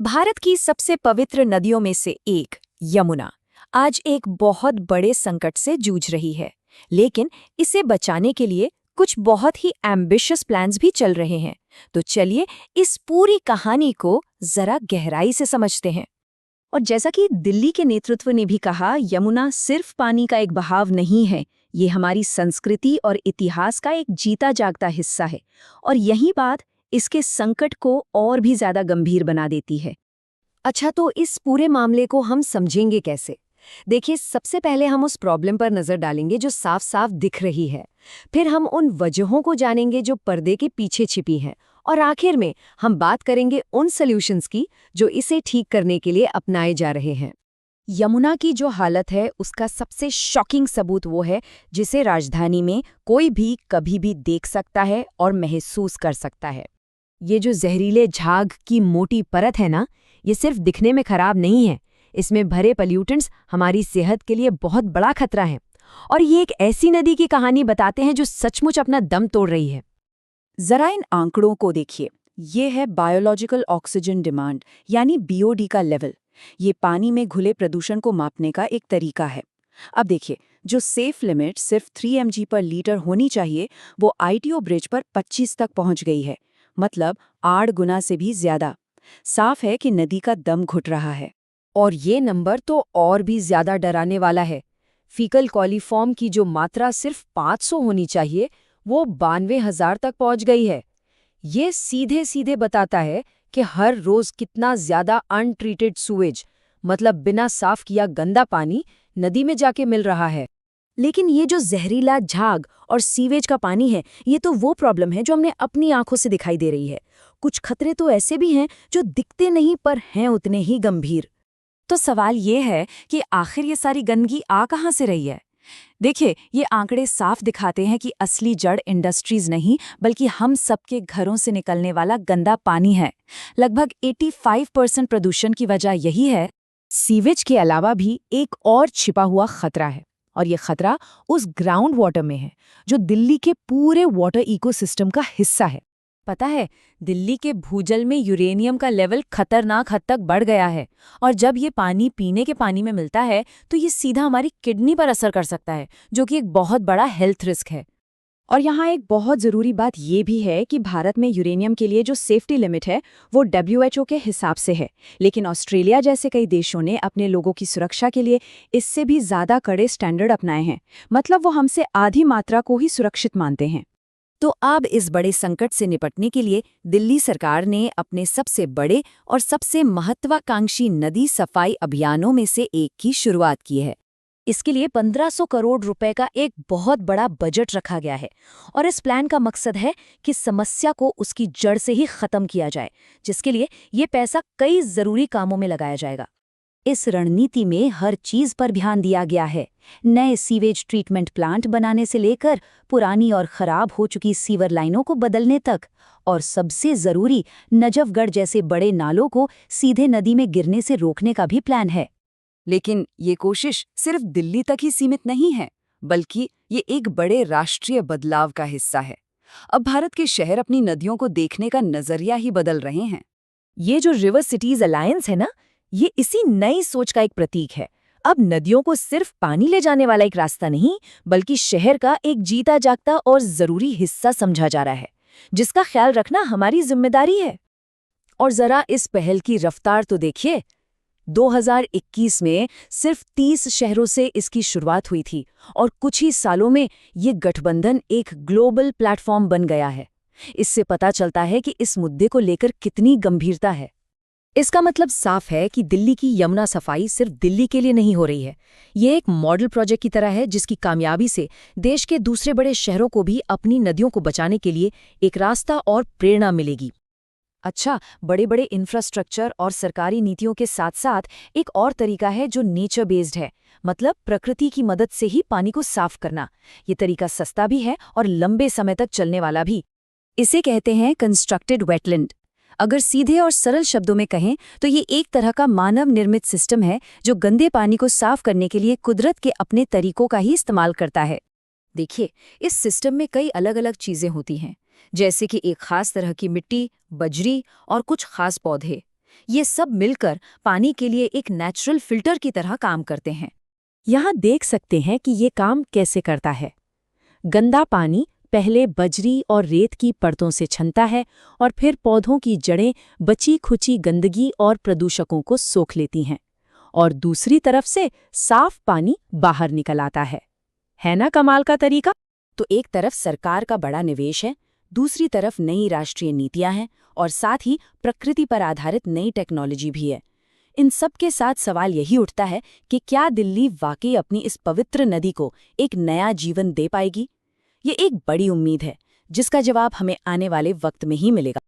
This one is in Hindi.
भारत की सबसे पवित्र नदियों में से एक यमुना आज एक बहुत बड़े संकट से जूझ रही है। लेकिन इसे बचाने के लिए कुछ बहुत ही एम्बिशियस प्लान्स भी चल रहे हैं। तो चलिए इस पूरी कहानी को जरा गहराई से समझते हैं। और जैसा कि दिल्ली के नेतृत्व ने भी कहा, यमुना सिर्फ पानी का एक बहाव नहीं है, ये हमारी संस्कृति और इतिहास का एक जीता जागता हिस्सा है। और यही बात इसके संकट को और भी ज्यादा गंभीर बना देती है। अच्छा, तो इस पूरे मामले को हम समझेंगे कैसे? देखिए, सबसे पहले हम उस प्रॉब्लम पर नजर डालेंगे जो साफ साफ दिख रही है। फिर हम उन वजहों को जानेंगे जो पर्दे के पीछे छिपी हैं। और आखिर में हम बात करेंगे उन सॉल्यूशंस की जो इसे ठीक करने के लिए अपनाए जा रहे हैं। यमुना की जो हालत है उसका सबसे शॉकिंग सबूत वो है जिसे राजधानी में कोई भी कभी भी देख सकता है और महसूस कर सकता है। ये जो जहरीले झाग की मोटी परत है ना, ये सिर्फ दिखने में खराब नहीं है। इसमें भरे पॉल्यूटेंट्स हमारी सेहत के लिए बहुत बड़ा खतरा है। और ये एक ऐसी नदी की कहानी बताते हैं जो सचमुच अपना दम तोड़ रही है। जरा इन आंकड़ों को देखिए। ये है बायोलॉजिकल ऑक्सीजन डिमांड, यानी बीओडी का लेवल। ये पानी में घुले प्रदूषण को मापने का एक तरीका है। अब देखिए, जो सेफ लिमिट सिर्फ 3 mg पर लीटर होनी चाहिए, वो आईटीओ ब्रिज पर 25 तक पहुंच गई है। मतलब 8 गुना से भी ज्यादा। साफ है कि नदी का दम घुट रहा है। और ये नंबर तो और भी ज्यादा डराने वाला है। फीकल कॉलीफॉर्म की जो मात्रा सिर्फ 500 होनी चाहिए, वो 92,000 तक पहुंच गई है। ये सीधे सीधे बताता है कि हर रोज कितना ज्यादा अनट्रीटेड सूएज, मतलब बिना साफ किया गंदा पानी, नदी में जाके मिल रहा है। लेकिन ये जो जहरीला झाग और सीवेज का पानी है, ये तो वो प्रॉब्लम है जो हमने अपनी आंखों से दिखाई दे रही है। कुछ खतरे तो ऐसे भी हैं जो दिखते नहीं पर हैं उतने ही गंभीर। तो सवाल ये है कि आखिर ये सारी गंदगी आ कहाँ से रही है? देखिए, ये आंकड़े साफ दिखाते हैं कि असली जड़ इंडस्ट्रीज नहीं, बल्कि हम सबके घरों से निकलने वाला गंदा पानी है। लगभग 85% प्रदूषण की वजह यही है। सीवेज के अलावा भी एक और छिपा हुआ खतरा है। और ये खतरा उस ग्राउंड वाटर में है जो दिल्ली के पूरे वाटर इकोसिस्टम का हिस्सा है। पता है, दिल्ली के भूजल में यूरेनियम का लेवल खतरनाक हद तक बढ़ गया है। और जब ये पानी पीने के पानी में मिलता है तो ये सीधा हमारी किडनी पर असर कर सकता है, जो कि एक बहुत बड़ा हेल्थ रिस्क है। और यहाँ एक बहुत ज़रूरी बात ये भी है कि भारत में यूरेनियम के लिए जो सेफ्टी लिमिट है वो WHO के हिसाब से है। लेकिन ऑस्ट्रेलिया जैसे कई देशों ने अपने लोगों की सुरक्षा के लिए इससे भी ज़्यादा कड़े स्टैंडर्ड अपनाए हैं। मतलब वो हमसे आधी मात्रा को ही सुरक्षित मानते हैं। तो अब इस बड़े संकट से निपटने के लिए दिल्ली सरकार ने अपने सबसे बड़े और सबसे महत्वाकांक्षी नदी सफाई अभियानों में से एक की शुरुआत की है। इसके लिए 1500 करोड़ रुपए का एक बहुत बड़ा बजट रखा गया है। और इस प्लान का मकसद है कि समस्या को उसकी जड़ से ही खत्म किया जाए, जिसके लिए ये पैसा कई जरूरी कामों में लगाया जाएगा। इस रणनीति में हर चीज पर ध्यान दिया गया है। नए सीवेज ट्रीटमेंट प्लांट बनाने से लेकर पुरानी और खराब हो चुकी सीवर लाइनों को बदलने तक। और सबसे जरूरी, नजफगढ़ जैसे बड़े नालों को सीधे नदी में गिरने से रोकने का भी प्लान है। लेकिन ये कोशिश सिर्फ दिल्ली तक ही सीमित नहीं है, बल्कि ये एक बड़े राष्ट्रीय बदलाव का हिस्सा है। अब भारत के शहर अपनी नदियों को देखने का नजरिया ही बदल रहे हैं। ये जो रिवर सिटीज अलायंस है ना, ये इसी नई सोच का एक प्रतीक है। अब नदियों को सिर्फ पानी ले जाने वाला एक रास्ता नहीं, बल्कि शहर का एक जीता जागता और जरूरी हिस्सा समझा जा रहा है, जिसका ख्याल रखना हमारी जिम्मेदारी है। और जरा इस पहल की रफ्तार तो देखिए। 2021 में सिर्फ 30 शहरों से इसकी शुरुआत हुई थी और कुछ ही सालों में ये गठबंधन एक ग्लोबल प्लेटफॉर्म बन गया है। इससे पता चलता है कि इस मुद्दे को लेकर कितनी गंभीरता है। इसका मतलब साफ है कि दिल्ली की यमुना सफाई सिर्फ दिल्ली के लिए नहीं हो रही है। ये एक मॉडल प्रोजेक्ट की तरह है जिसकी कामयाबी से देश के दूसरे बड़े शहरों को भी अपनी नदियों को बचाने के लिए एक रास्ता और प्रेरणा मिलेगी। अच्छा, बड़े बड़े इंफ्रास्ट्रक्चर और सरकारी नीतियों के साथ साथ एक और तरीका है जो नेचर बेस्ड है, मतलब प्रकृति की मदद से ही पानी को साफ करना। ये तरीका सस्ता भी है और लंबे समय तक चलने वाला भी। इसे कहते हैं कंस्ट्रक्टेड वेटलैंड। अगर सीधे और सरल शब्दों में कहें तो ये एक तरह का मानव निर्मित सिस्टम है जो गंदे पानी को साफ करने के लिए कुदरत के अपने तरीकों का ही इस्तेमाल करता है। देखिए, इस सिस्टम में कई अलग अलग चीजें होती हैं, जैसे कि एक खास तरह की मिट्टी, बजरी और कुछ खास पौधे। ये सब मिलकर पानी के लिए एक नेचुरल फिल्टर की तरह काम करते हैं। यहाँ देख सकते हैं कि ये काम कैसे करता है। गंदा पानी पहले बजरी और रेत की परतों से छनता है और फिर पौधों की जड़ें बची खुची गंदगी और प्रदूषकों को सोख लेती हैं, और दूसरी तरफ से साफ पानी बाहर निकल आता है ना कमाल का तरीका? तो एक तरफ सरकार का बड़ा निवेश है, दूसरी तरफ नई राष्ट्रीय नीतियां हैं और साथ ही प्रकृति पर आधारित नई टेक्नोलॉजी भी है। इन सब के साथ सवाल यही उठता है कि क्या दिल्ली वाकई अपनी इस पवित्र नदी को एक नया जीवन दे पाएगी? ये एक बड़ी उम्मीद है, जिसका जवाब हमें आने वाले वक्त में ही मिलेगा।